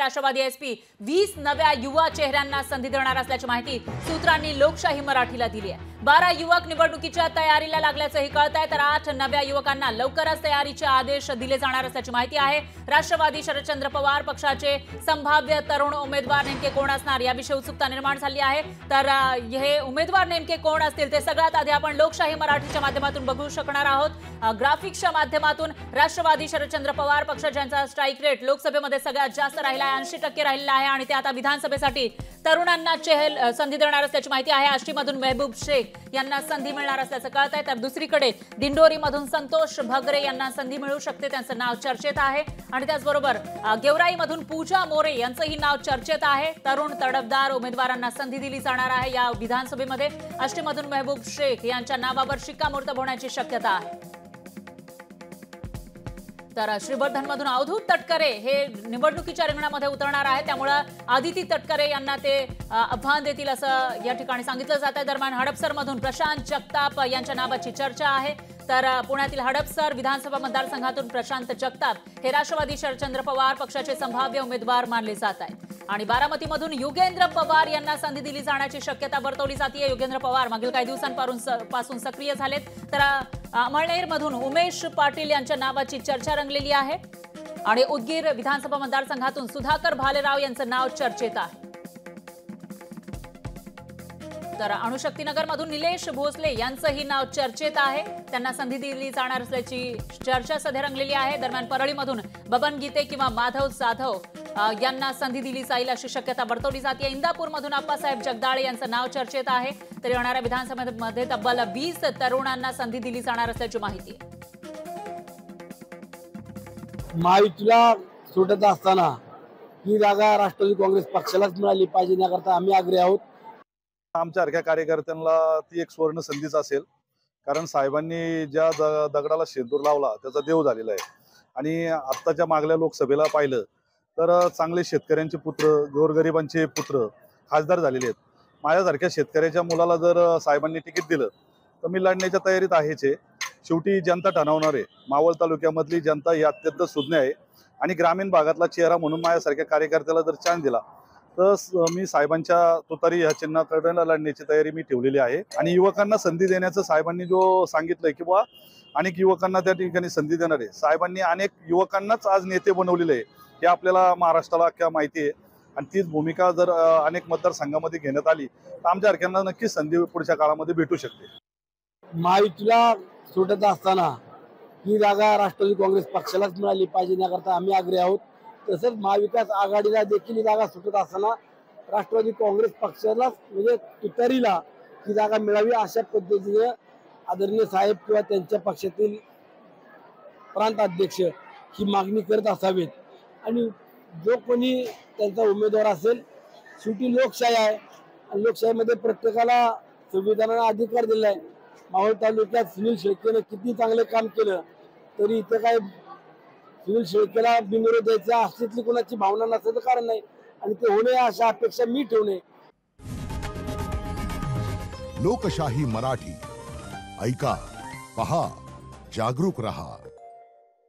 Rashtrawadi SP 20 नव्या युवा चेहऱ्यांना संधी देणार असल्याची माहिती सूत्रांनी लोकशाही मराठीला दिली आहे। 12 युवक निवडणुकीच्या तयारीला लागल्याचंही कळतंय, तर 8 नव्या युवकांना लवकरच तयारीचे आदेश दिले जाणार असल्याची माहिती आहे। राष्ट्रवादी शरदचंद्र पवार पक्षाचे संभाव्य तरुण उमेदवार नेमके कोण असणार याविषयी उत्सुकता निर्माण झाली आहे। तर हे उमेदवार नेमके कोण असतील ते सगळ्यात आधी आपण लोकशाही मराठीच्या माध्यमातून बघू शकणार आहोत। ग्राफिक्सच्या माध्यमातून राष्ट्रवादी शरदचंद्र पवार पक्ष ज्यांचा स्ट्राईक रेट लोकसभेमध्ये सगळ्यात जास्त राहिला आहे, 80% राहिलेला आहे आणि ते आता विधानसभेसाठी तरुणांना संधी देणार असल्याची माहिती आहे। आष्टीमधून मेहबूब शेख यांना संधी मिळणार असल्याचं कळत आहे, तर दुसरीकडे दिंडोरीमधून संतोष भगरे यांना संधी मिळू शकते, त्यांचं नाव चर्चेत आहे। आणि त्याचबरोबर गेवराईमधून पूजा मोरे यांचंही नाव चर्चेत आहे। तरुण तडफदार उमेदवारांना संधी दिली जाणार आहे या विधानसभेमध्ये। आष्टीमधून मेहबूब शेख यांच्या नावावर शिक्कामोर्तब होण्याची शक्यता आहे। तर श्रीवर्धनमधून अवधूत तटकरे हे निवडणुकीच्या रिंगणामध्ये उतरणार आहे, त्यामुळे आदिती तटकरे यांना ते आव्हान देतील असं या ठिकाणी सांगितलं जात आहे। दरम्यान हडपसरमधून प्रशांत जगताप यांच्या नावाची चर्चा आहे, तर पुण्यातील हडपसर विधानसभा मतदारसंघातून प्रशांत जगताप हे राष्ट्रवादी शरदचंद्र पवार पक्षाचे संभाव्य उमेदवार मानले जात आहेत। आणि बारामतीमधून युगेंद्र पवार यांना संधी दिली जाण्याची शक्यता वर्तवली जाते। युगेंद्र पवार मागील काही दिवसांपासून सक्रिय झालेत, तर अमळनेरमधून उमेश पाटील यांच्या नावाची चर्चा रंगलेली आहे आणि उदगीर विधानसभा मतदारसंघातून सुधाकर भालेराव यांचं नाव चर्चेत आहे। तर अणुशक्तीनगरमधून निलेश भोसले यांचंही नाव चर्चेत आहे, त्यांना संधी दिली जाणार असल्याची चर्चा सध्या रंगलेली आहे। दरम्यान परळीमधून बबन गीते किंवा माधव जाधव यांना संधी दिली जाईल अशी शक्यता वर्तवली जाते। इंदापूरमधून आप्पासाहेब जगदाळे यांचं नाव चर्चेत आहे, तर येणाऱ्या विधानसभेमध्ये तब्बल 20 तरुणांना संधी दिली जाणार असल्याची माहिती आहे। महायुतीला सुटत असताना ही जागा राष्ट्रवादी काँग्रेस पक्षालाच मिळाली पाहिजे याकरता आम्ही आग्रही आहोत। आमच्यासारख्या कार्यकर्त्यांना ती एक सुवर्ण संधीच असेल, कारण साहेबांनी ज्या दगडाला शेंदूर लावला त्याचा देव झालेला आहे। आणि आत्ताच्या मागल्या लोकसभेला पाहिलं तर चांगले शेतकऱ्यांचे पुत्र, गोरगरिबांचे पुत्र खासदार झालेले आहेत। माझ्यासारख्या शेतकऱ्याच्या मुलाला जर साहेबांनी तिकीट दिलं तर मी लढण्याच्या तयारीत आहेच आहे। शेवटी जनता ठरवणार आहे। मावळ तालुक्यामधली जनता ही अत्यंत सुज्ञ आहे आणि ग्रामीण भागातला चेहरा म्हणून माझ्यासारख्या कार्यकर्त्याला जर चान्स दिला तर मी साहेबांच्या तुतारी ह्या चिन्हाकडे लढण्याची तयारी मी ठेवलेली आहे। आणि युवकांना संधी देण्याचं साहेबांनी जो सांगितलंय की बुवा अनेक युवकांना त्या ठिकाणी संधी देणार आहे। साहेबांनी अनेक युवकांनाच आज नेते बनवलेले आहे हे आपल्याला महाराष्ट्राला अख्ख्या माहिती आहे। आणि तीच भूमिका जर अनेक मतदारसंघामध्ये घेण्यात आली तर आमच्या सारख्यांना नक्कीच संधी पुढच्या काळामध्ये भेटू शकते। महायुतीला सुटत असताना ही जागा राष्ट्रवादी काँग्रेस पक्षालाच मिळाली पाहिजे याकरता आम्ही आग्रही आहोत। तसंच महाविकास आघाडीला देखील ही जागा सुटत असताना राष्ट्रवादी काँग्रेस पक्षाला म्हणजे तुतारीला ही जागा मिळावी अशा पद्धतीने आदरणीय साहेब किंवा त्यांच्या पक्षातील प्रांत अध्यक्ष ही मागणी करत असावेत। आणि जो कोणी त्यांचा उमेदवार असेल, शेवटी लोकशाही आहे आणि लोकशाहीमध्ये प्रत्येकाला संविधानाने अधिकार दिला आहे। मावळ तालुक्यात सुनील शेळकेने किती चांगले काम केलं तरी इथे काय सुनील शेळकेला बिनविरोध द्यायचा असल्यातली कोणाची भावना नसायचं कारण नाही आणि ते होणे अशा अपेक्षा मी ठेवणे। लोकशाही मराठी ऐका, पहा, जागरूक रहा।